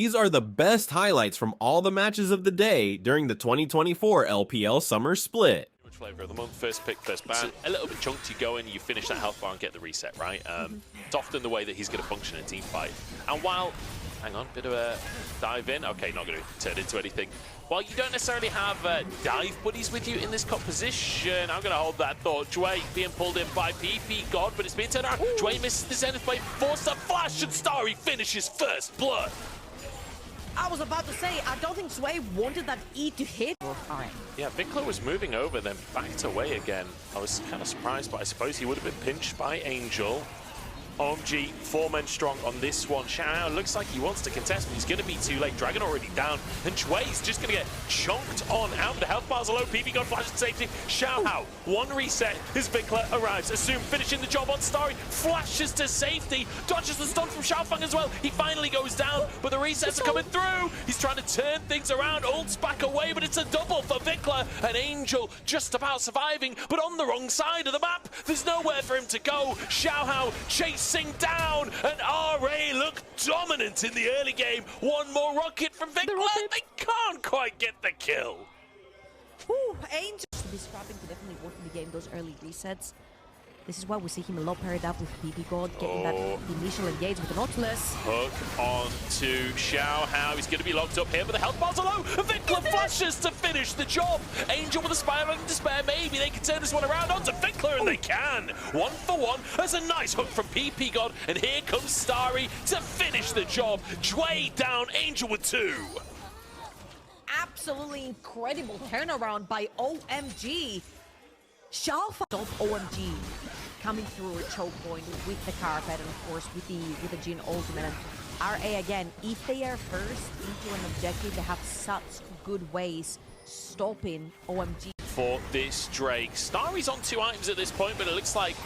These are the best highlights from all the matches of the day during the 2024 LPL Summer Split. Flavor of the month, first pick, first ban. A little bit chunky going, you finish that health bar and get the reset, right? It's often the way that he's going to function in a team fight. And while, hang on, bit of a dive in. Okay, not going to turn into anything. While you don't necessarily have dive buddies with you in this composition, I'm going to hold that thought. Jway being pulled in by PP God, but it's being turned around. Jway misses the Zenith Blade, forced a flash, and Starry finishes first blood. I was about to say, I don't think Sway wanted that E to hit. Alright. Yeah, Vikla was moving over, then backed away again. I was kind of surprised, but I suppose he would have been pinched by Angel. OMG, 4 men strong on this one. Xiao looks like he wants to contest, but he's going to be too late. Dragon already down, and Jway's just going to get chonked on out. The health bars are low. PP got flash and safety. Xiao, one reset as Vikla arrives. Assume finishing the job on Starry. Flashes to safety. Dodges the stun from Xiaofeng as well. He finally goes down, but the resets are coming through. He's trying to turn things around. Ults back away, but it's a double for Vikla. And Angel just about surviving, but on the wrong side of the map. There's nowhere for him to go. Xiao chasing down, and RA look dominant in the early game. One more rocket from Vikla. They can't quite get the kill. Ooh, Angel should be scrapping to definitely work in the game, those early resets. This is why we see him a lot paired up with PP God, getting that initial engage with the Nautilus. Hook on to Xiao Hao. He's going to be locked up here, but the health bars are low. Vikla flashes to finish the job. Angel with a spiral in despair. Maybe they can turn this one around onto Vikla, and they can. 1 for 1. There's a nice hook from PP God, and here comes Starry to finish the job. Jway down, Angel with 2. Absolutely incredible turnaround by OMG. Xiaofeng of OMG coming through a choke point with the carpet, and of course with the Jhin ultimate. And RA again, if they are first into an objective, they have such good ways stopping OMG. For this Drake, Starry's on 2 items at this point, but it looks like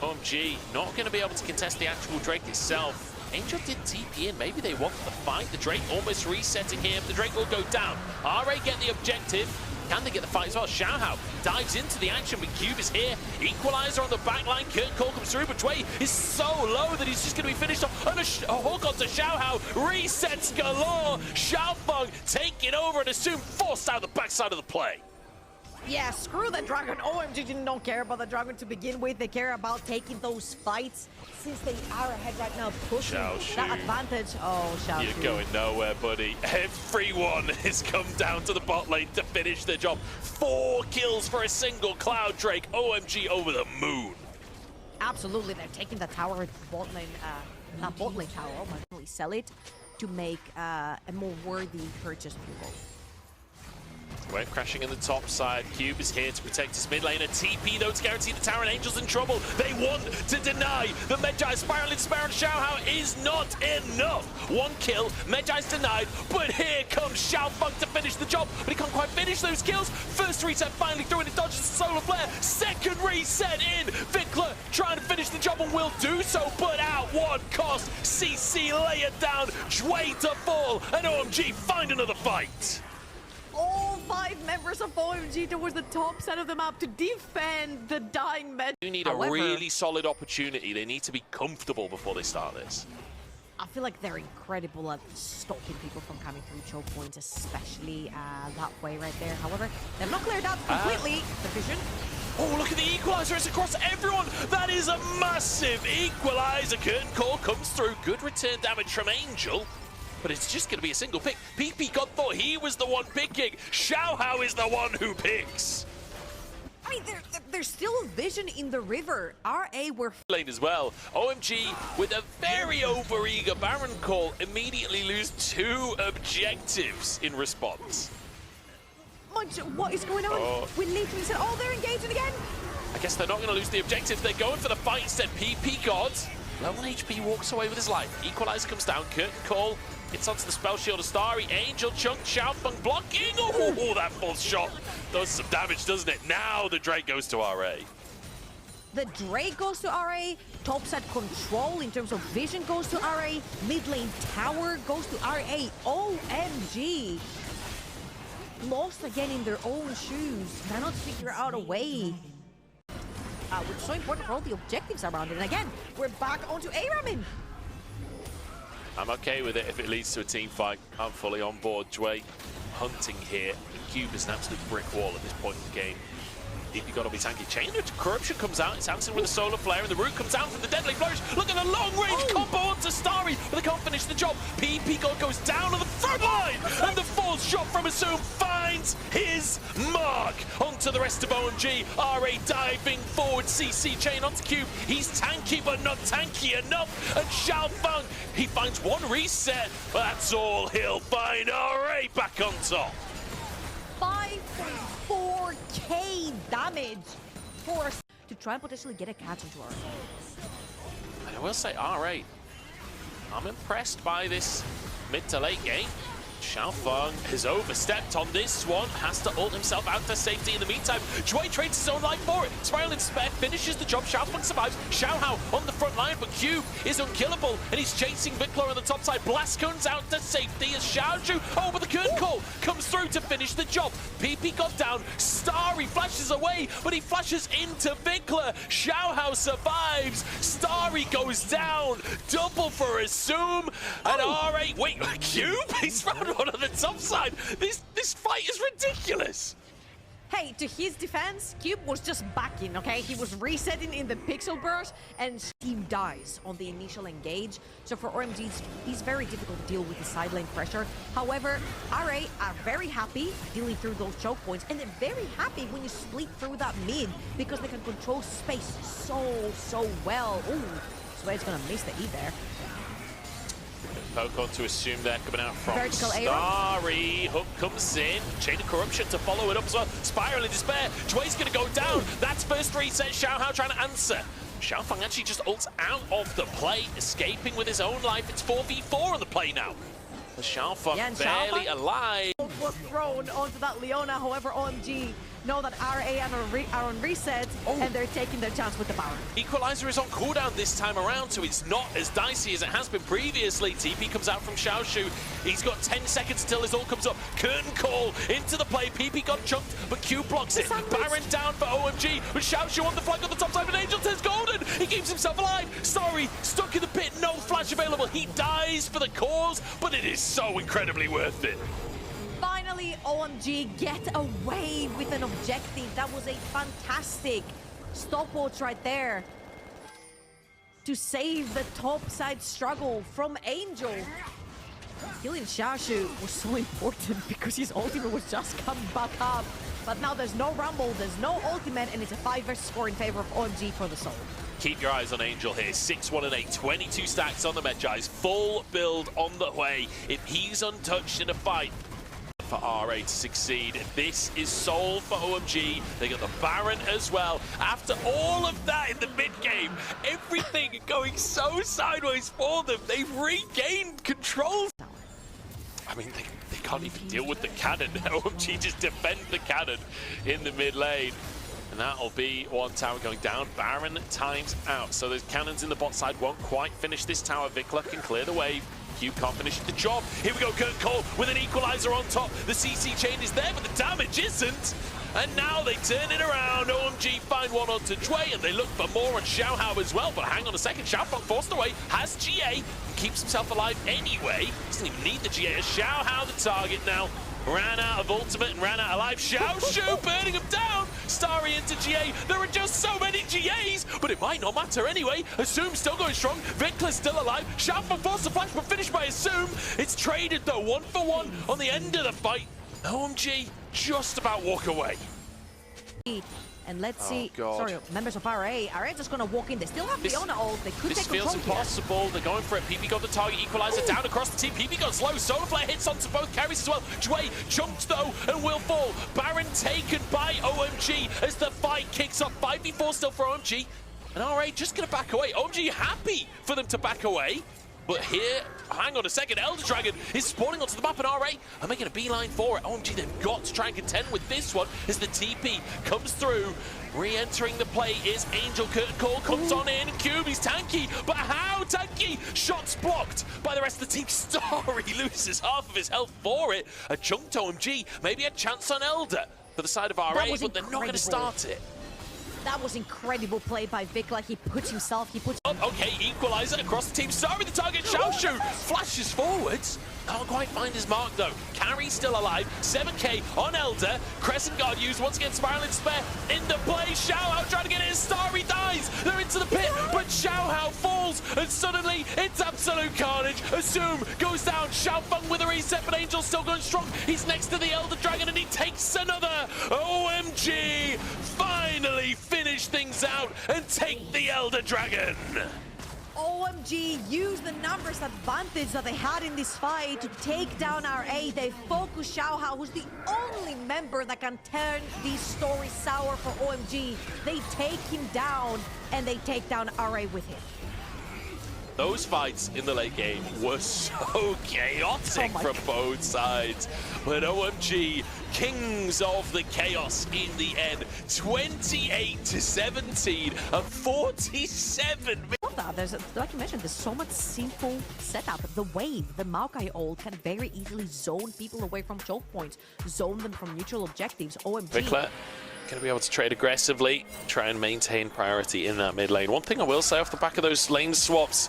OMG not going to be able to contest the actual Drake itself. Angel did TP in, maybe they want the fight. The Drake almost resetting here, the Drake will go down. RA get the objective. Can they get the fight as well? Xiao dives into the action, but Cube is here. Equalizer on the back line. Curtain Call comes through, but Jway is so low that he's just going to be finished off. And a hook onto Xiao. Resets galore. Xiaofeng taking over and assume forced out the backside of the play. Yeah, screw the Dragon. OMG did not care about the Dragon to begin with. They care about taking those fights since they are ahead right now, pushing that advantage. Oh, Xiao. You're going nowhere, buddy. Everyone has come down to the bot lane to finish the job. 4 kills for a single Cloud Drake. OMG over the moon. Absolutely, they're taking the tower bot lane, not bot lane tower. Oh my God, sell it to make a more worthy purchase people. We're crashing in the top side. Cube is here to protect his mid lane. A TP, though, to guarantee the tower, and Angel's in trouble. They want to deny the Medjai spiral in Spiral. Xiao is not enough. 1 kill, Medjai's denied, but here comes Xiaofeng to finish the job, but he can't quite finish those kills. First reset finally through, and it dodges the solar flare. Second reset in. Vikla trying to finish the job and will do so, but at what cost? CC lay it down, Jway to fall, and OMG find another fight. All 5 members of OMG towards the top side of the map to defend the dying Med. You need a really solid opportunity. They need to be comfortable before they start this. I feel like they're incredible at stopping people from coming through choke points, especially that way right there. However, they've not cleared out completely the vision. Oh, look at the equalizer. It's across everyone. That is a massive equalizer. Curtain Call comes through. Good return damage from Angel. But it's just going to be a single pick. PP God thought he was the one picking. Xiao is the one who picks. I mean, there's still vision in the river. RA were lane as well. OMG with a very overeager Baron call immediately lose 2 objectives in response. What is going on? We literally said, oh, they're engaging again. I guess they're not going to lose the objective. They're going for the fight instead. PP God. Low on HP walks away with his life. Equalizer comes down. Curtain Call. It's onto the spell shield of Starry. Angel chunk. Xiaofeng blocking. Oh, that false shot does some damage, doesn't it? Now the Drake goes to RA. The Drake goes to RA. Topside control in terms of vision goes to RA. Mid lane tower goes to RA. OMG. Lost again in their own shoes. Cannot figure out a way. Which is so important for all the objectives around it. And again, we're back onto Aramin. I'm okay with it if it leads to a team fight. I'm fully on board. Dway hunting here. The Cube is an absolute brick wall at this point in the game. Deep, you got to be tanky. Chain of Corruption comes out. It's answering with a solar flare, and the root comes down from the deadly flourish. Look at the long-range combo onto Starry, but they can't finish the job. PP God goes down on the front line, and the fourth shot from Assume finds his mark. Onto the rest of OMG. RA diving forward. CC chain onto Cube. He's tanky, but not tanky enough. And Xiaofeng, he finds one reset, but that's all he'll find. RA back on top. 5.4k damage for us to try and potentially get a catch into our. And I will say, RA, I'm impressed by this mid to late game. Xiaofeng has overstepped on this one, has to ult himself out to safety in the meantime. Dway trades his own life for it. Spiral in spec finishes the job. Xiaofeng survives. Xiaohao on the front line, but Cube is unkillable, and he's chasing Vikla on the top side. Blast comes out to safety as Xiaozhu, but the curtain call comes through to finish the job. PP got down. Starry flashes away, but he flashes into Vikla. Xiaohao survives. Starry goes down. Double for Assume, and RA, wait, Cube? He's found one on the top side. This fight is ridiculous. Hey, to his defense, Cube was just backing, okay? He was resetting in the pixel burst, and team dies on the initial engage. So for OMG, it's very difficult to deal with the side lane pressure. However, RA are very happy dealing through those choke points, and they're very happy when you split through that mid, because they can control space so well. Ooh, Sweat's gonna miss the E there. Poke on to Assume there, coming out from Vertical Starry. Hook comes in. Chain of Corruption to follow it up as well. Spiral in despair. Dway's going to go down. That's first reset. Xiaohao trying to answer. Xiaofeng actually just ults out of the play, escaping with his own life. It's 4v4 on the play now. Xiaofeng barely alive. Was thrown onto that Leona, however, OMG know that RA are on reset, and they're taking their chance with the Baron. Equalizer is on cooldown this time around, so it's not as dicey as it has been previously. TP comes out from Xiaoshu. He's got 10 seconds till his ult comes up. Curtain call into the play. PP got chunked, but Q blocks it. Baron down for OMG, with Xiaoshu on the flank on the top side, and Angel turns golden. He keeps himself alive. Sorry, stuck in the pit, no flash available. He dies for the cause, but it is so incredibly worth it. Finally, OMG get away with an objective. That was a fantastic stopwatch right there to save the top side struggle from Angel. Killing Xiaoshu was so important because his ultimate was just coming back up. But now there's no rumble, there's no ultimate, and it's a 5 versus 4 in favor of OMG for the Soul. Keep your eyes on Angel here. 6-1 and 8, 22 stacks on the Medjai's. Full build on the way. If he's untouched in a fight, for RA to succeed. This is sold for OMG. They got the Baron as well. After all of that in the mid-game, everything going so sideways for them, they've regained control. I mean, they can't even deal with the cannon. OMG just defend the cannon in the mid lane. And that'll be one tower going down. Baron times out. So those cannons in the bot side won't quite finish this tower. Vikla can clear the wave. Cube can't finish the job. Here we go, Curtain Call with an equalizer on top. The CC chain is there, but the damage isn't. And now they turn it around. OMG find one onto Dway, and they look for more on Xiaohao as well. But hang on a second, Xiaofeng forced away, has GA, keeps himself alive anyway. Doesn't even need the GA. Xiaohao the target now. Ran out of ultimate and ran out of life. Xiaoshu burning him down. Starry into GA. There are just so many GAs, but it might not matter anyway. Assume still going strong. Vikla's still alive. Xiaofeng forced the flash, but finished by Assume. It's traded though, 1-for-1 on the end of the fight. OMG just about walk away. And let's see, God. sorry, members of RA just gonna walk in. They still have Leona ult. They could take control. This feels impossible. They're going for it. PP got the target equalizer down across the team. PP got slow. Solar Flare hits onto both carries as well. Dway jumped though and will fall. Baron taken by OMG as the fight kicks off. 5v4 still for OMG. And RA just gonna back away. OMG happy for them to back away. But here, hang on a second, Elder Dragon is spawning onto the map, and RA are making a beeline for it. OMG, they've got to try and contend with this one as the TP comes through. Re-entering the play is Angel. Curtain Call comes on in. Cube, he's tanky, but how tanky? Shots blocked by the rest of the team. Starry loses half of his health for it. A chunked OMG, maybe a chance on Elder for the side of RA, but they're not going to start it. That was incredible play by Vikla. He puts himself, Okay, equalizer across the team. Starting the target. Xiaoshu flashes forwards. Can't quite find his mark though. Carry still alive. 7k on Elder. Crescent Guard used once again. Spiraling spare into play. Xiaohao trying to get it. Starry dies. They're into the pit, but Xiaohao falls, and suddenly it's absolute carnage. Assume goes down. Xiaofeng with a reset, but Angel's still going strong. He's next to the Elder Dragon, and he takes another. OMG finally finish things out and take the Elder Dragon. OMG used the numbers advantage that they had in this fight to take down RA. They focus Xiaohao, who's the only member that can turn this story sour for OMG. They take him down, and they take down RA with him. Those fights in the late game were so chaotic from both sides. But OMG, kings of the chaos in the end. 28-17, a 47. There's, like you mentioned, there's so much simple setup. The wave, the Maokai ult can very easily zone people away from choke points, zone them from neutral objectives. OMG. Vikla going to be able to trade aggressively, try and maintain priority in that mid lane. One thing I will say off the back of those lane swaps,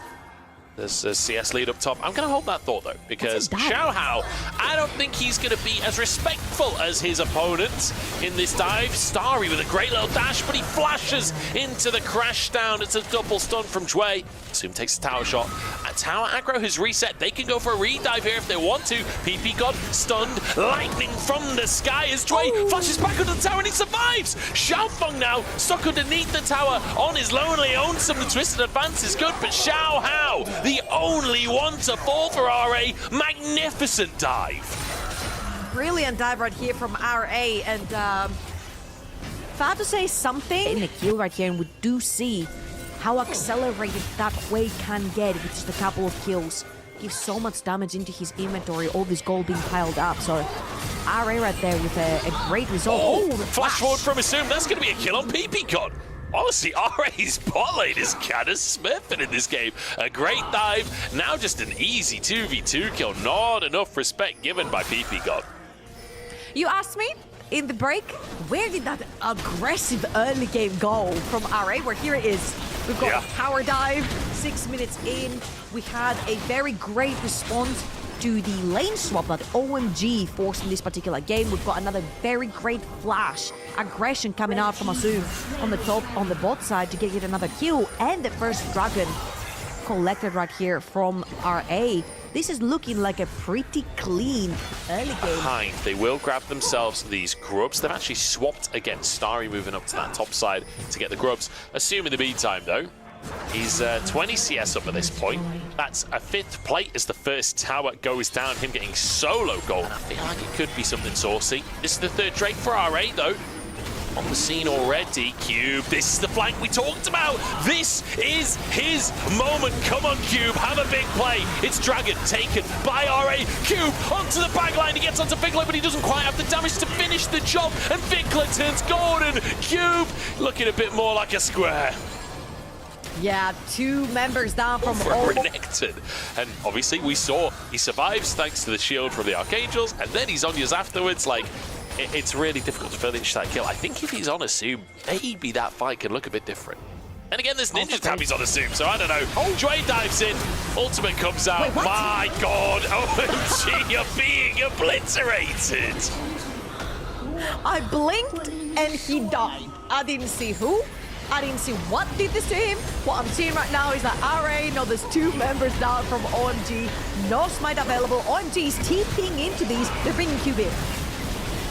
there's a CS lead up top. I'm going to hold that thought, though, because Xiaohao, I don't think he's going to be as respectful as his opponent in this dive. Starry with a great little dash, but he flashes into the crash down. It's a double stun from Jue. Zoom takes a tower shot. A tower aggro has reset. They can go for a redive here if they want to. PP got stunned. Lightning from the sky as Jue flashes back onto the tower, and he survives. Xiaofeng now stuck underneath the tower on his lonely own. Some of the twisted advance is good, but Xiaohao, the only one to fall for RA. Magnificent dive. Brilliant dive right here from RA, and if I had to say something in the kill right here, and we do see how accelerated that wave can get with just a couple of kills. Gives so much damage into his inventory, all this gold being piled up. So RA right there with a great result. Oh, flash forward from Assume. That's going to be a kill on PP God. Honestly, RA's bot lane is kind of smurfing in this game. A great dive, now just an easy 2v2 kill. Not enough respect given by PP God. You asked me in the break, where did that aggressive early game go from RA? Where here it is. We've got a power dive, 6 minutes in. We had a very great response to the lane swap that OMG forced in this particular game. We've got another very great flash aggression coming out from Asum on the top, on the bot side to get yet another kill, and the first dragon collected right here from RA. This is looking like a pretty clean early game. Behind, they will grab themselves these grubs. They've actually swapped against Starry moving up to that top side to get the grubs. Assume in the meantime, though, he's 20 CS up at this point. That's a 5th plate as the first tower goes down. Him getting solo gold. And I feel like it could be something saucy. This is the 3rd Drake for RA, though. On the scene already, Cube. This is the flank we talked about. This is his moment. Come on, Cube, have a big play. It's Dragon taken by RA. Cube onto the backline. He gets onto Vikla, but he doesn't quite have the damage to finish the job. And Vikla turns golden. Cube looking a bit more like a square. Yeah, 2 members down from Renekton. And obviously we saw he survives thanks to the shield from the Archangels, and then he's on yours afterwards. Like, it's really difficult to finish that kill. I think if he's on Assume, maybe that fight can look a bit different. And again, there's Ninja Tabbies on Assume, so I don't know. Jue dives in, ultimate comes out. Wait, my God, OMG, you're being obliterated. I blinked and he died. I didn't see who. I didn't see what did this to him. What I'm seeing right now is that RA, no, there's 2 members down from OMG. No smite available. OMG is TPing into these. They're bringing Cube in.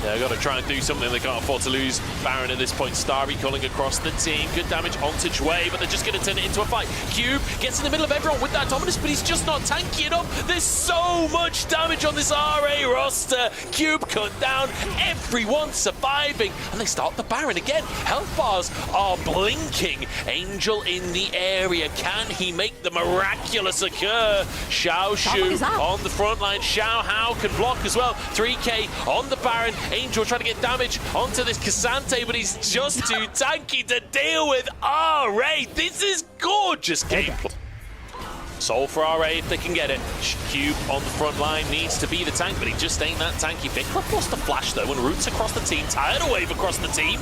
Yeah, I've got to try and do something. They can't afford to lose Baron at this point. Starry calling across the team. Good damage onto Jue, but they're just going to turn it into a fight. Cube gets in the middle of everyone with that Dominus, but he's just not tanky enough. There's so much damage on this RA roster. Cube cut down. Everyone surviving. And they start the Baron again. Health bars are blinking. Angel in the area. Can he make the miraculous occur? Xiaoshu on the front line. Xiaohao can block as well. 3k on the Baron. Angel trying to get damage onto this Cassante, but he's just too tanky to deal with. RA, this is gorgeous gameplay. Soul for RA if they can get it. Cube on the front line needs to be the tank, but he just ain't that tanky. Vikla lost the flash though and roots across the team. Tidal wave across the team.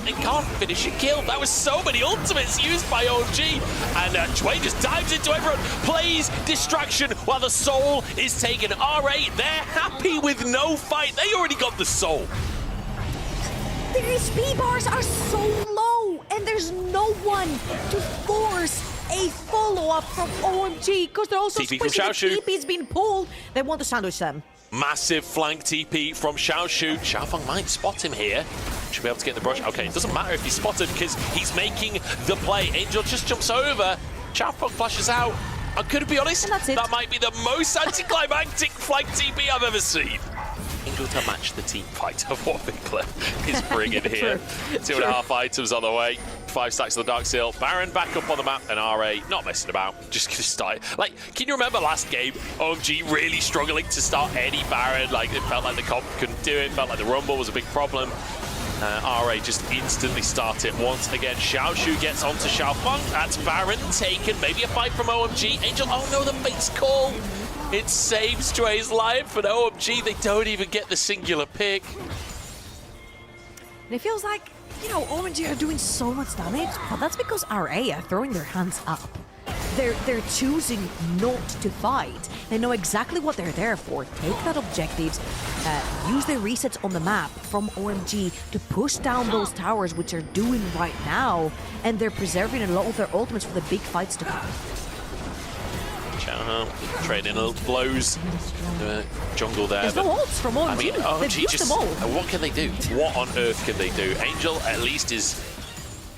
and can't finish a kill. That was so many ultimates used by OMG. And Chway just dives into everyone, plays distraction while the soul is taken. RA, they're happy with no fight. They already got the soul. Their SP bars are so low, and there's no one to force a follow-up from OMG, because they're also TP from squishing. Xiaoshu. The TP's been pulled. They want to sandwich them. Massive flank TP from Xiaoshu. Xiaofeng might spot him here. Should be able to get the brush. Okay, it doesn't matter if he's spotted because he's making the play. Angel just jumps over. Xiaofeng flashes out. I could be honest, And that's it. that might be the most anticlimactic flank TP I've ever seen. Angel to match the team fight of what Vinkler is bringing here. True. 2.5 items on the way. 5 stacks of the Dark Seal. Baron back up on the map, and RA not messing about. Just gonna start. Like, can you remember last game? OMG really struggling to start any Baron. Like, it felt like the comp couldn't do it. Felt like the Rumble was a big problem. RA just instantly started once again. Xiaoshu gets onto Xiaofeng. That's Baron taken. Maybe a fight from OMG. Angel, oh no, the mate's call. It saves Chway's life, but OMG, they don't even get the singular pick. And it feels like, you know, OMG are doing so much damage, but that's because RA are throwing their hands up. They're choosing not to fight. They know exactly what they're there for. Take that objectives, use the resets on the map from OMG to push down those towers, which they're doing right now, and they're preserving a lot of their ultimates for the big fights to come. Xiaohu trading a little blows. Jungle there. There's no ults from OMG. I mean, They've OMG used just, them all. what can they do? What on earth can they do? Angel at least is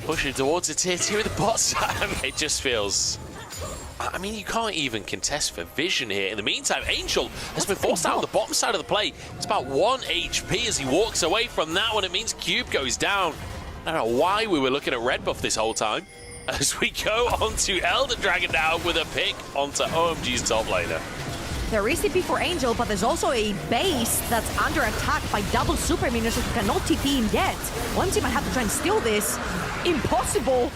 pushing towards a tier 2 with the bot side. It just feels... I mean, you can't even contest for vision here. In the meantime, Angel has been forced out on the bottom side of the play. It's about 1 HP as he walks away from that one. It means Cube goes down. I don't know why we were looking at red buff this whole time. As we go on to Elder Dragon now with a pick onto OMG's top laner. There is TP for Angel, but there's also a base that's under attack by double super minions who cannot TP him yet. One team might have to try and steal this. Impossible.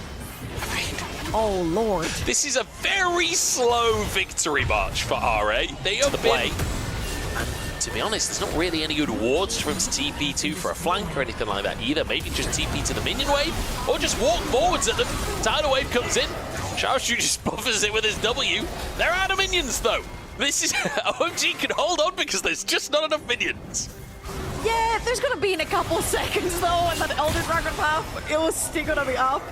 I mean, oh, Lord. this is a very slow victory march for RA. They are the play. And to be honest, there's not really any good wards for him to TP to for a flank or anything like that either. Maybe just TP to the minion wave or just walk forwards at them. Tidal wave comes in. Xiaoshu just buffers it with his W. They're out of minions though. This is OMG can hold on because there's just not enough minions. Yeah, there's gonna be in a couple seconds though, and that Elder Dragon path, it was still gonna be up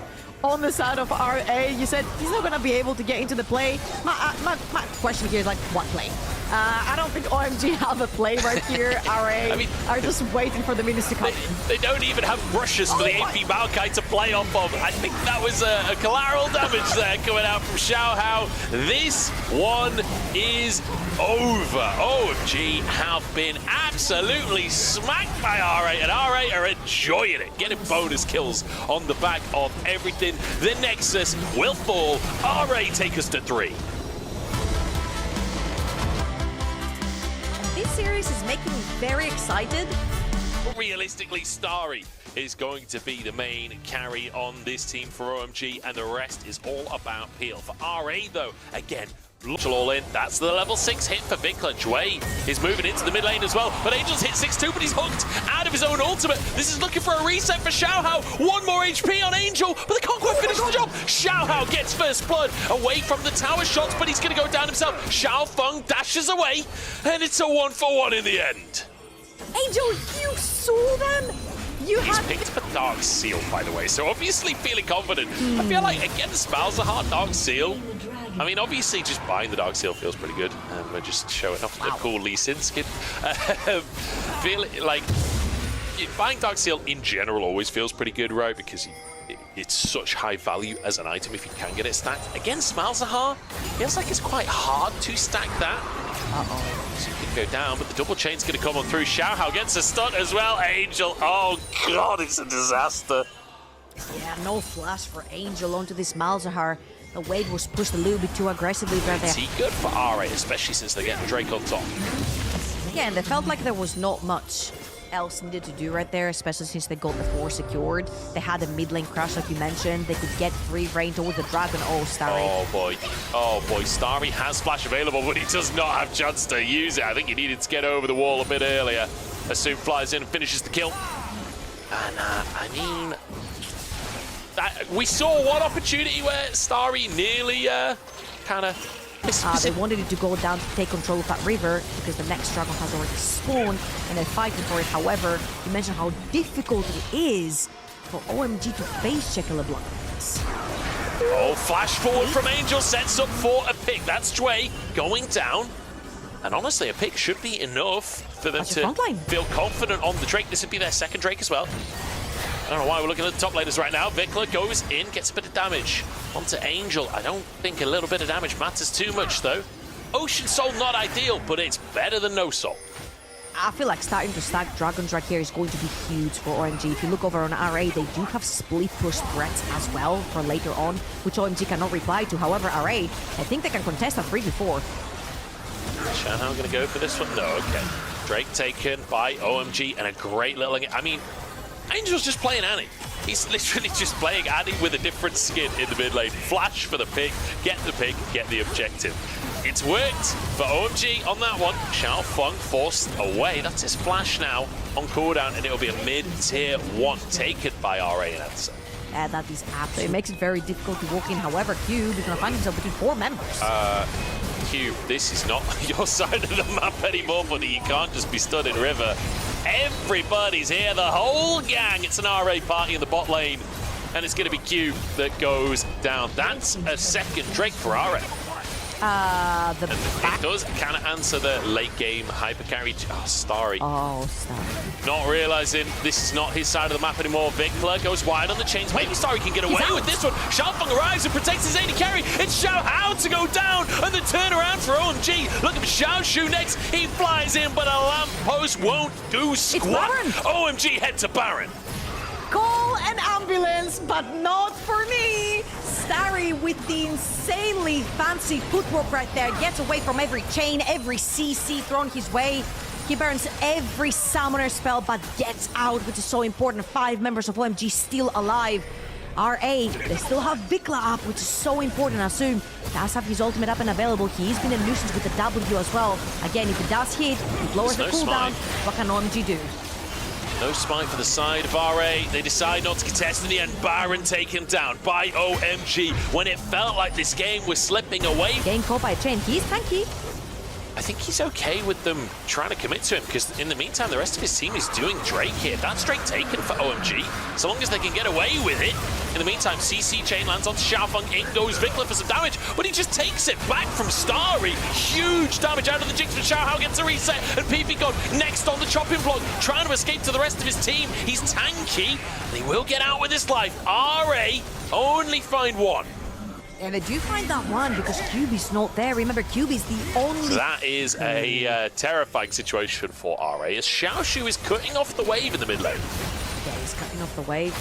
on the side of RA. You said he's not gonna be able to get into the play. My question here is like, what play? I don't think OMG have a play right here. RA are just waiting for the minions to come. They don't even have brushes for the AP Maokai to play off of. I think that was a collateral damage there coming out from Xiaohu. This one is over. OMG have been absolutely smacked by RA, and RA are enjoying it, getting bonus kills on the back of everything. The Nexus will fall. RA take us to 3. This series is making me very excited. Realistically, Starry is going to be the main carry on this team for OMG, and the rest is all about Peel. For RA, though, again, all in. That's the level 6 hit for Vinkler. Chway is moving into the mid lane as well, but Angel's hit 6-2, but he's hooked out of his own ultimate. This is looking for a reset for Xiaohu. 1 more HP on Angel, but they can't quite finish the job. Xiaohu gets first blood away from the tower shots, but he's going to go down himself. Xiaofeng dashes away, and it's a 1-for-1 in the end. Angel, you saw them? He's picked up a Dark Seal, by the way, so obviously feeling confident. I feel like, against Malzahar, Dark Seal, I mean, obviously just buying the Dark Seal feels pretty good. We're just showing off the cool Lee Sin skin. Feel like buying Dark Seal in general always feels pretty good, right? Because it's such high value as an item if you can get it stacked. Against Malzahar, feels like it's quite hard to stack that. So you can go down, but the double chain's going to come on through. Xiaohu gets a stun as well. Angel, oh god, it's a disaster. Yeah, no flash for Angel onto this Malzahar. The wave was pushed a little bit too aggressively right there. Pretty good for RA, especially since they're getting Drake on top. Yeah, and they felt like there was not much else needed to do right there, especially since they got the 4 secured. They had a mid lane crash, like you mentioned. They could get free reign towards the dragon. Oh, Starry. Oh boy, Starry has flash available, but he does not have chance to use it. I think he needed to get over the wall a bit earlier. As soon flies in and finishes the kill. And I mean, We saw one opportunity where Starry nearly kind of They wanted it to go down to take control of that river because the next dragon has already spawned and they're fighting for it. However, you mentioned how difficult it is for OMG to face check LeBlanc. Oh, flash forward from Angel, sets up for a pick. That's Dway going down. And honestly, a pick should be enough for them to feel confident on the Drake. This would be their second Drake as well. I don't know why we're looking at the top laners right now. Vikla goes in, gets a bit of damage. Onto Angel. I don't think a little bit of damage matters too much, though. Ocean Soul, not ideal, but it's better than no soul. I feel like starting to stack dragons right here is going to be huge for OMG. If you look over on RA, they do have split push threats as well for later on, which OMG cannot reply to. However, RA, I think they can contest a 3v4. Shanghai going to go for this one? No, okay. Drake taken by OMG and a great little... I mean, Angel's just playing Annie. He's literally just playing Annie with a different skin in the mid lane. Flash for the pick, get the objective. It's worked for OMG on that one. Xiaofeng forced away. That's his flash now on cooldown, and it'll be a mid-tier 1 taken by RA and answer. Yeah, that is absolutely. It makes it very difficult to walk in. However, Cube is going to find himself between 4 members. Cube, this is not your side of the map anymore, buddy. You can't just be stood in river. Everybody's here, the whole gang. It's an RA party in the bot lane, and it's going to be Cube that goes down. That's a second Drake for RA. It does kind of answer the late game hyper carry. Oh, Starry. Oh, Starry. Not realizing this is not his side of the map anymore. Vikla goes wide on the chains. Maybe Starry can get away with this one. Xiaofeng arrives and protects his AD carry. It's Xiao Hao to go down, and the turnaround for OMG. Look at Xiao Shu next. He flies in, but a lamppost won't do squat. OMG head to Baron. Call an ambulance, but not for me. Starry with the insanely fancy footwork right there. Gets away from every chain, every CC thrown his way. He burns every summoner spell, but gets out, which is so important. 5 members of OMG still alive. RA, they still have Vikla up, which is so important. Assume does have his ultimate up and available. He's been a nuisance with the W as well. Again, if it does hit, it lowers the cooldown. What can OMG do? No spike for the side of RA. They decide not to contest in the end. Baron taken down by OMG when it felt like this game was slipping away. Getting caught by a chain. He's tanky. I think he's okay with them trying to commit to him because in the meantime, the rest of his team is doing Drake here. That's Drake taken for OMG, so long as they can get away with it. In the meantime, CC chain lands onto Xiaofeng. In goes Vikla for some damage, but he just takes it back from Starry. Huge damage out of the Jinx, but Xiao Hao gets a reset, and PP God next on the chopping block, trying to escape to the rest of his team. He's tanky, and he will get out with his life. RA only find 1. And they do find that one because Cube is not there. Remember, Cube is the only... So that is a terrifying situation for RA as Xiao Shu is cutting off the wave in the mid lane. Yeah, he's cutting off the wave,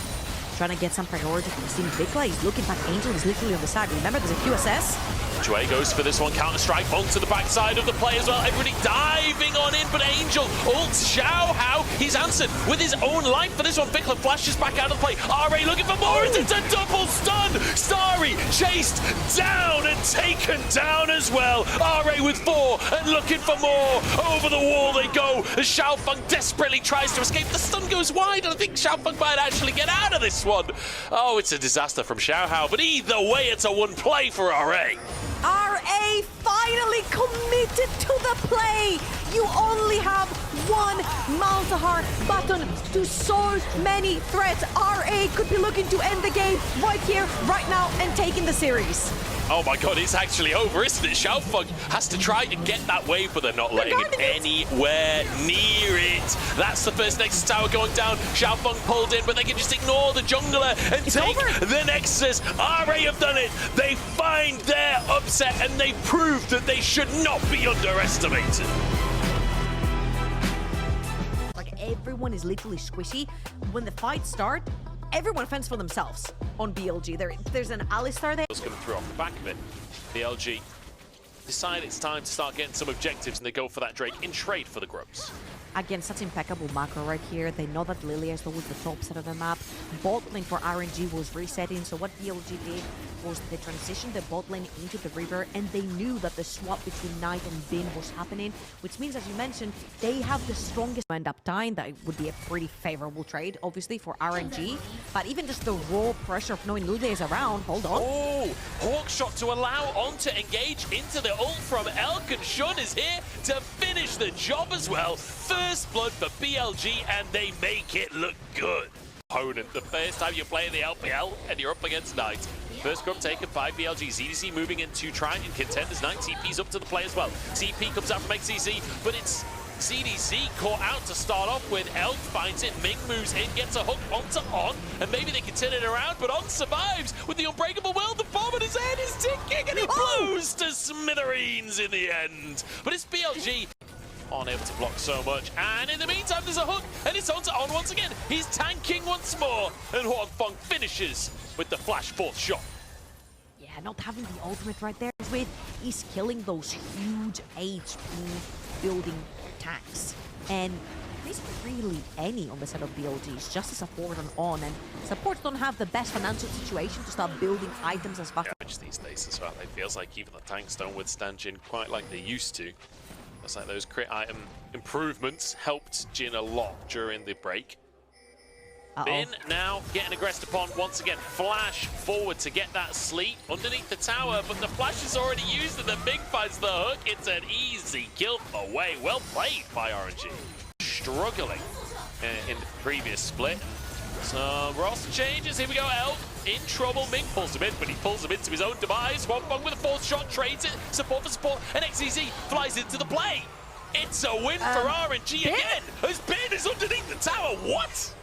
trying to get some priority from his team. Vikla, he's looking back. Angel is literally on the side. Remember, there's a QSS. Dway goes for this one, Counter-Strike onto the backside of the play as well. Everybody diving on in, but Angel ults Xiao Hao. He's answered with his own life for this one. Vikla flashes back out of the play. RA looking for more. It's a double stun. Starry chased down and taken down as well. RA with 4 and looking for more. Over the wall they go as Xiaofeng desperately tries to escape. The stun goes wide, and I think Xiaofeng might actually get out of this one. Oh, it's a disaster from Xiao Hao, but either way, it's a 1 play for RA. RA finally committed to the play. You only have 1 Malzahar button to so many threats. RA could be looking to end the game right here, right now, and taking the series. Oh my god, it's actually over, isn't it? Xiaofeng has to try and get that wave, but they're not letting him anywhere near it. That's the first Nexus tower going down. Xiaofeng pulled in, but they can just ignore the jungler and take the Nexus. RA have done it. They find their upset, and they prove that they should not be underestimated. Like, everyone is literally squishy. When the fights start, everyone fends for themselves on BLG. There's an Alistar there. Coming through off the back of it. BLG decide it's time to start getting some objectives, and they go for that Drake in trade for the Grubs. Again, such impeccable macro right here. They know that Lilia is always the top side of the map. Bot lane for RNG was resetting, so what BLG did was they transitioned the bot lane into the river, and they knew that the swap between Knight and Bin was happening, which means, as you mentioned, they have the strongest end up time. That would be a pretty favorable trade, obviously, for RNG. But even just the raw pressure of knowing Lilia is around, hold on. Oh, Hawk shot to allow On to engage into the ult from Elk, and Shun is here to finish the job as well. First blood for BLG, and they make it look good. Opponent, the first time you play in the LPL and you're up against Knight. First grub taken by BLG. ZDC moving in to try and contend as Knight. TP's up to the play as well. TP comes out from XCZ, but it's ZDC caught out to start off with. Elk finds it, Ming moves in, gets a hook onto On, and maybe they can turn it around, but On survives with the unbreakable will. The bomb in his head is ticking, and he blows to smithereens in the end. But it's BLG. Unable to block so much, and in the meantime there's a hook, and it's on to On once again. He's tanking once more, and Huang Feng finishes with the flash fourth shot. Yeah, not having the ultimate right there is killing those huge HP building tanks, and there isn't really any on the side of BLG. It's just a support on, and supports don't have the best financial situation to start building items as fast. Damage these days as well. It feels like even the tanks don't withstand Jin quite like they used to. It's like those crit item improvements helped Jin a lot during the break. Bin now getting aggressed upon once again. Flash forward to get that sleep underneath the tower, but the flash is already used and the big finds the hook. It's an easy kill away. Well played by RNG. Struggling in the previous split. So roster changes. Here we go. Elk in trouble. Ming pulls him in, but he pulls him into his own demise. Huang Feng with a fourth shot, trades it. Support for support, and XCZ flies into the play. It's a win for RNG Bin? again. As Bin is underneath the tower. What?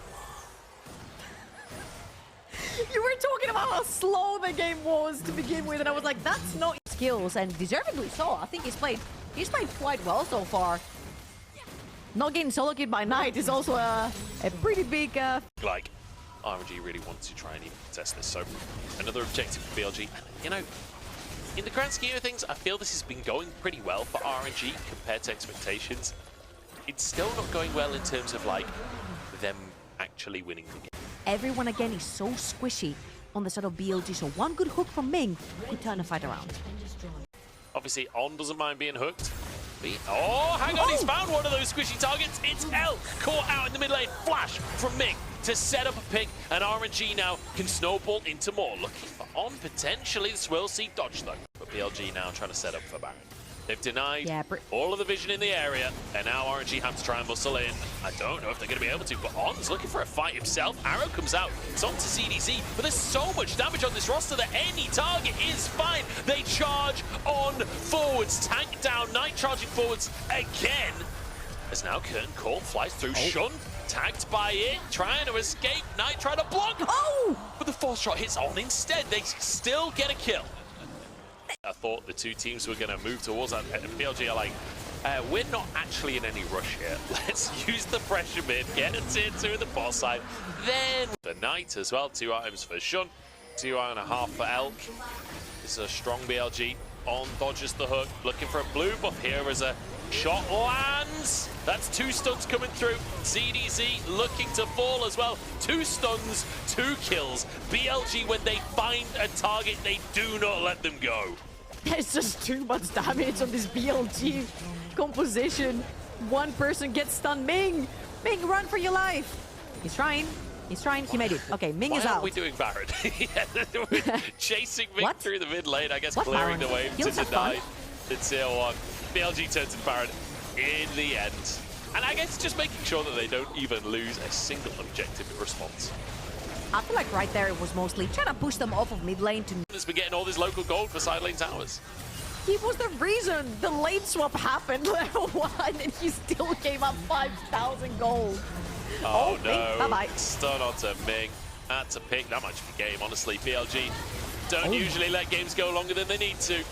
You were talking about how slow the game was to begin with, and I was like, that's not skills, and deservedly so. I think he's played quite well so far. Not getting solo killed by Knight is also a pretty big... Like, RNG really wants to try and even contest this, so another objective for BLG. And, you know, in the grand scheme of things, I feel this has been going pretty well for RNG compared to expectations. It's still not going well in terms of, like, them actually winning the game. Everyone, again, is so squishy on the side of BLG, so one good hook from Ming could turn the fight around. Obviously, On doesn't mind being hooked. Oh, hang on, he's found one of those squishy targets. It's Elk caught out in the mid lane. Flash from Ming to set up a pick, and RNG now can snowball into more. Looking for On potentially. The Swirl Seed dodge though. But BLG now trying to set up for Baron. They've denied all of the vision in the area, and now RNG have to try and muscle in. I don't know if they're going to be able to, but On's looking for a fight himself. Arrow comes out, it's on to ZDZ, but there's so much damage on this roster that any target is fine. They charge On forwards, tank down, Knight charging forwards again. As now Curtain Call flies through, Shun tagged by it, trying to escape, Knight trying to block. But the fourth shot hits On instead. They still get a kill. I thought the two teams were going to move towards that. BLG are like, we're not actually in any rush here. Let's use the pressure mid, get a tier 2 in the boss side. Then the Knight as well. 2 items for Shun, 2.5 for Elk. This is a strong BLG. On dodges the hook, looking for a blue buff here as a shot lands. That's 2 stuns coming through. ZDZ looking to fall as well. 2 stuns, 2 kills. BLG, when they find a target, they do not let them go. There's just too much damage on this BLG composition. One person gets stunned. Ming, run for your life. He's trying. He made it. Okay, Ming is out. Why aren't we doing Baron? We're chasing Ming through the mid lane, I guess clearing the way to deny the tier 1. BLG turns to Baron in the end. And I guess just making sure that they don't even lose a single objective in response. I feel like right there it was mostly trying to push them off of mid lane to... Has been getting all this local gold for side lane towers. He was the reason the lane swap happened level 1, and he still came up 5,000 gold. Oh no, bye-bye. Stun onto Ming. That's a pick. That might be game, honestly. BLG don't usually let games go longer than they need to.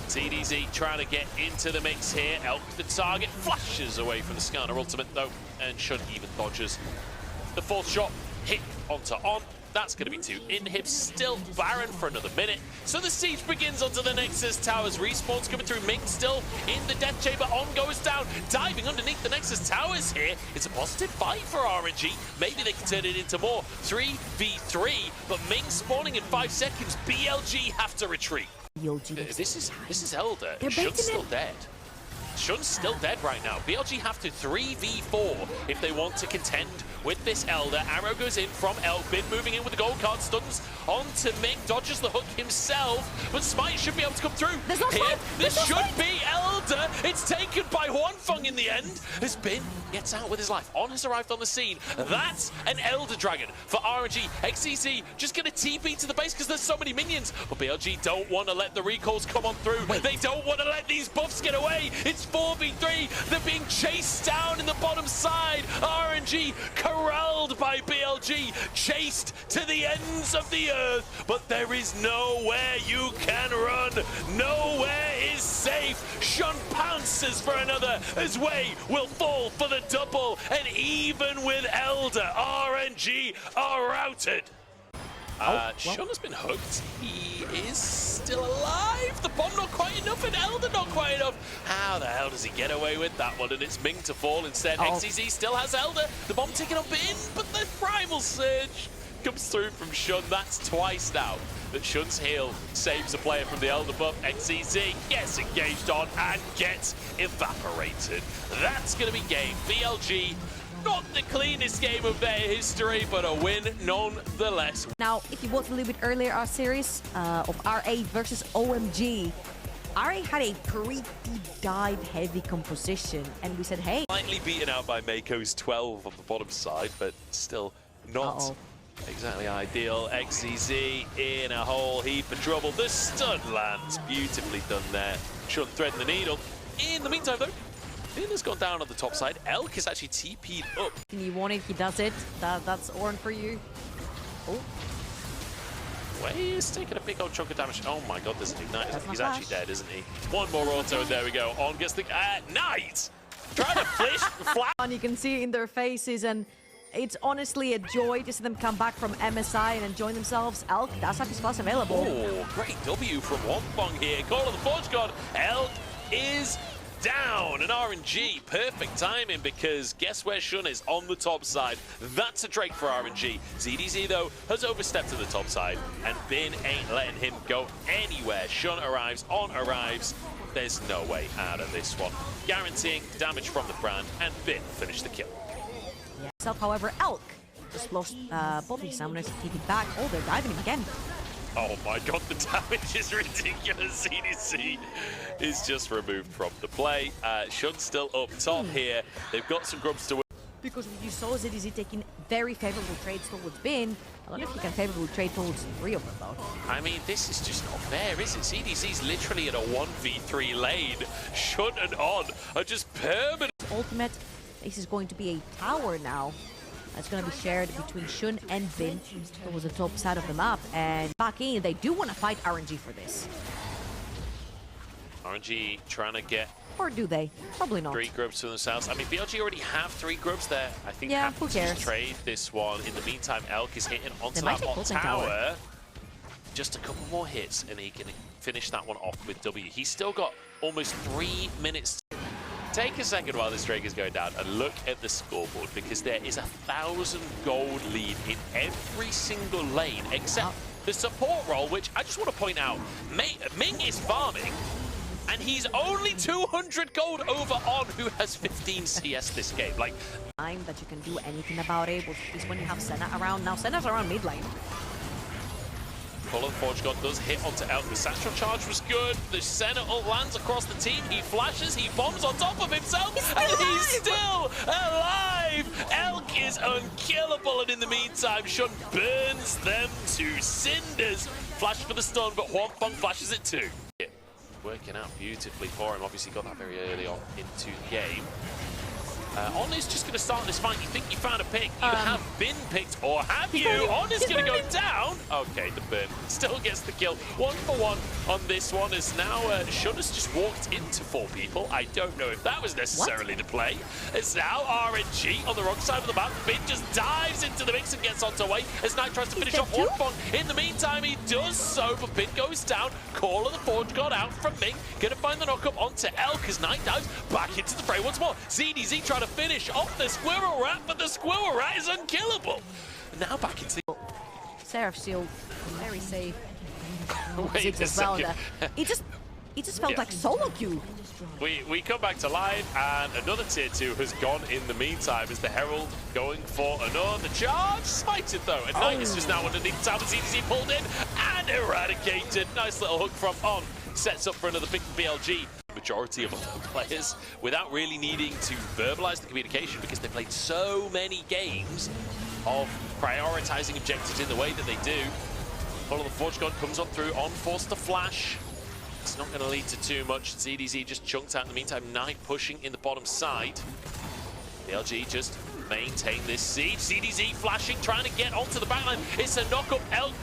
ZDZ trying to get into the mix here. Elk the target, flashes away from the Scanner ultimate though, and Shun even dodges. The fourth shot hit onto On. That's going to be 2 inhibs, still Baron for another minute. So the siege begins onto the Nexus Towers. Respawns coming through. Ming still in the death chamber. On goes down, diving underneath the Nexus Towers here. It's a positive fight for RNG. Maybe they can turn it into more. 3v3, but Ming spawning in 5 seconds. BLG have to retreat. This is Elder. Shun's still dead. Shun's still dead right now. BLG have to 3v4 if they want to contend with this Elder. Arrow goes in from Elbin, moving in with the gold card, stuns onto Ming, dodges the hook himself, but Smite should be able to come through. This should be Elder. It's taken by Huanfeng in the end. As Bin gets out with his life. On has arrived on the scene. That's an Elder Dragon for RNG. XCZ just going to TP to the base because there's so many minions, but BLG don't want to let the recalls come on through. They don't want to let these buffs get away. It's 4v3. They're being chased down in the bottom side. RNG corralled by BLG, chased to the ends of the earth, but there is nowhere you can run. Nowhere is safe. Shun pounces for another as Wei will fall for the double, and even with Elder, RNG are routed. Shun has been hooked. He is still alive. The bomb not quite enough, and Elder not quite enough. How the hell does he get away with that one? And it's Ming to fall instead. XCZ still has Elder. The bomb taken up in, but the Primal Surge comes through from Shun. That's twice now that Shun's heal saves a player from the Elder buff. XCZ gets engaged on and gets evaporated. That's going to be game. BLG, not the cleanest game of their history, but a win nonetheless. Now, if you watched a little bit earlier our series of RA versus OMG, RA had a pretty dive-heavy composition, and we said, hey. Slightly beaten out by Mako's 12 on the bottom side, but still not exactly ideal. XCZ in a whole heap of trouble. The stun lands beautifully done there. Shun threading the needle. In the meantime, though, Finn has gone down on the top side. Elk is actually TP'd up. You want it, he does it. That's Ornn for you. Oh. Wei is taking a big old chunk of damage. Oh my god, there's an Ignite. He's actually dead, isn't he? One more auto, and there we go. On gets the Knight! Trying to flash. And you can see it in their faces, and it's honestly a joy to see them come back from MSI and enjoy themselves. Elk, that's how his class available. Oh, great W from Huanfeng here. Call of the Forge God. Elk is down, and RNG, perfect timing, because guess where Shun is? On the top side. That's a Drake for RNG. ZDZ, though, has overstepped to the top side, and Bin ain't letting him go anywhere. Shun arrives, On arrives. There's no way out of this one. Guaranteeing damage from the brand, and Bin finished the kill. Yeah. However, Elk just lost both his summoners, TP back. Oh, they're diving him again. Oh my god, the damage is ridiculous. CDC is just removed from the play. Shun's still up top here. They've got some grubs to win. Because you saw ZDZ taking very favorable trades towards Bin. I don't know if he can favorably trade towards 3 of them, though. I mean, this is just not fair, is it? CDC's literally in a 1v3 lane. Shun and On are just permanent. Ultimate, this is going to be a tower now. That's going to be shared between Shun and Bin towards the top side of the map. And back in, they do want to fight RNG for this. RNG trying to get... Or do they? Probably not. 3 grubs to themselves. I mean, BLG already have 3 grubs there. I think happy to just trade this one. In the meantime, Elk is hitting onto that bot tower. Just a couple more hits, and he can finish that one off with W. He's still got almost 3 minutes. Take a second while this Drake is going down and look at the scoreboard, because there is 1,000 gold lead in every single lane except the support role, which I just want to point out, Ming is farming, and he's only 200 gold over On, who has 15 CS this game. Like, time that you can do anything about it is when you have Senna around. Now Senna's around mid lane. Call of the Forge God does hit onto Elk. The Satchel Charge was good. The Senna ult lands across the team. He flashes, he bombs on top of himself, and he's still alive! Elk is unkillable, and in the meantime, Shun burns them to cinders. Flash for the stun, but Huanfeng flashes it too. Working out beautifully for him. Obviously got that very early on into the game. On is just going to start this fight. You think you found a pick. You have been picked, or have you? On is going to go down. Okay, the burn still gets the kill. 1 for 1 on this one, as now Shun has just walked into 4 people. I don't know if that was necessarily the play. It's now RNG on the wrong side of the map. Bin just dives into the mix and gets onto way as Knight tries to finish off one Fong. In the meantime, he does so, but Bin goes down. Call of the Forge got out from Ming. Gonna find the knock-up onto L, because Knight dives back into the fray once more. ZDZ trying to finish off the Squirrel Rat, but the Squirrel Rat is unkillable. Now back into the... Seraph Shield, very safe. Wait a second. It just felt like solo queue. We come back to live, and another tier 2 has gone in the meantime as the Herald going for another charge. Smited though, and Knight is just now underneath the tower. ZDZ pulled in and eradicated. Nice little hook from On. Sets up for another pick from BLG. Majority of other players without really needing to verbalize the communication, because they played so many games of prioritizing objectives in the way that they do. Follow the Forge God comes on through, On forced to flash. It's not going to lead to too much. ZDZ just chunked out in the meantime. Knight pushing in the bottom side. BLG just maintain this siege. ZDZ flashing, trying to get onto the backline. It's a knock-up. Elk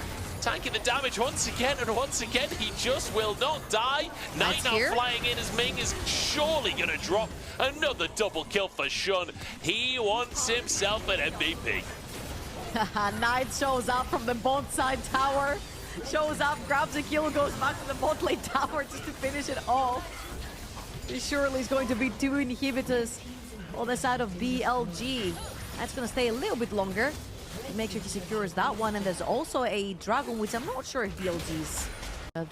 tanking the damage once again, and once again, he just will not die. Knight now flying in as Ming is surely going to drop another double kill for Shun. He wants himself an MVP. Knight shows up from the bot side tower. Shows up, grabs a kill, goes back to the bot lane tower just to finish it off. Surely is going to be 2 inhibitors on the side of BLG. That's going to stay a little bit longer. Make sure he secures that one, and there's also a dragon, which I'm not sure if BLG's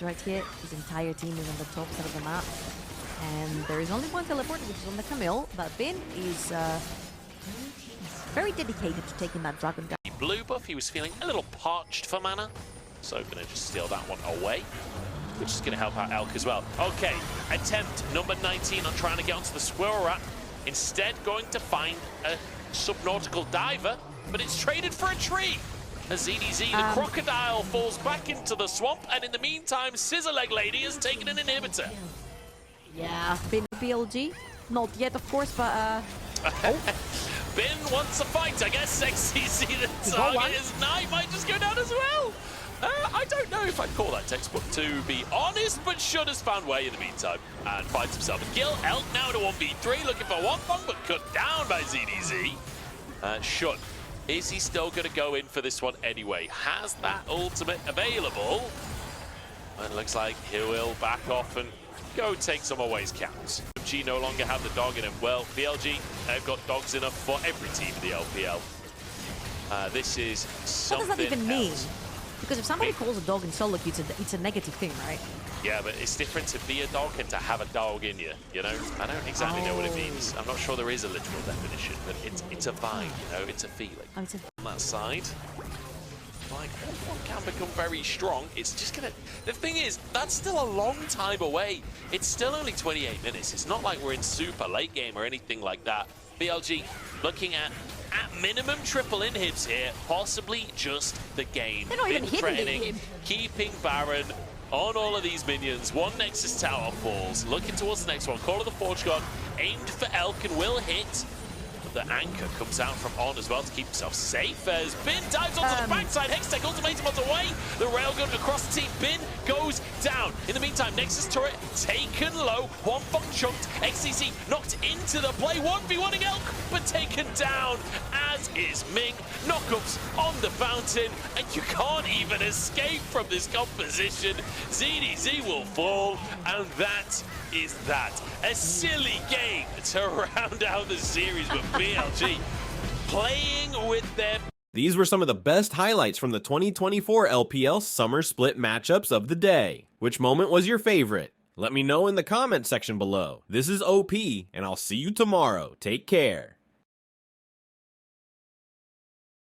right here. His entire team is on the top side of the map, and there is only one teleport, which is on the Camille, but Bin is very dedicated to taking that dragon down. Blue buff, he was feeling a little parched for mana, so gonna just steal that one away, which is gonna help out Elk as well. Okay, attempt number 19 on trying to get onto the Squirrel Rat. Instead, going to find a subnautical diver, but it's traded for a tree. As ZDZ, the crocodile, falls back into the swamp, and in the meantime, Scissor Leg Lady has taken an inhibitor. Yeah, Bin BLG, not yet, of course, but Bin wants a fight, I guess. XCC, the target is Knight, might just go down as well. I don't know if I'd call that textbook, to be honest, but Shun has found way in the meantime and finds himself a kill. Elk now to 1v3, looking for one Fong, but cut down by ZDZ. Shun, is he still going to go in for this one anyway? Has that ultimate available? It looks like he will back off and go take some away's counts. G no longer have the dog in him. Well, BLG, they've got dogs enough for every team in the LPL. This is something what does that even mean? else. Because if somebody calls a dog in solo queue, it's a negative thing, right? Yeah, but it's different to be a dog and to have a dog in you, you know? I don't exactly know what it means. I'm not sure there is a literal definition, but it's a vibe, you know? It's a feeling. On that side, like, one can become very strong. It's just gonna... The thing is, that's still a long time away. It's still only 28 minutes. It's not like we're in super late game or anything like that. BLG looking at minimum triple inhibs here, possibly just the game. They're not even threatening, keeping Baron on all of these minions. One Nexus tower falls, looking towards the next one. Call of the Forge God, aimed for Elk and will hit. But the anchor comes out from On as well to keep himself safe as Bin dives onto the backside. Hextech ultimatum on the way. The railgun across the team. Bin goes down. In the meantime, Nexus turret taken low. One Fong chunked. XCC knocked into the play. 1v1ing Elk, but taken down, as is Ming. Knockups on the fountain, and you can't even escape from this composition. ZDZ will fall, and that is that. A silly game to round out the series, but BLG playing with their... These were some of the best highlights from the 2024 LPL Summer Split matchups of the day. Which moment was your favorite? Let me know in the comment section below. This is OP, and I'll see you tomorrow. Take care.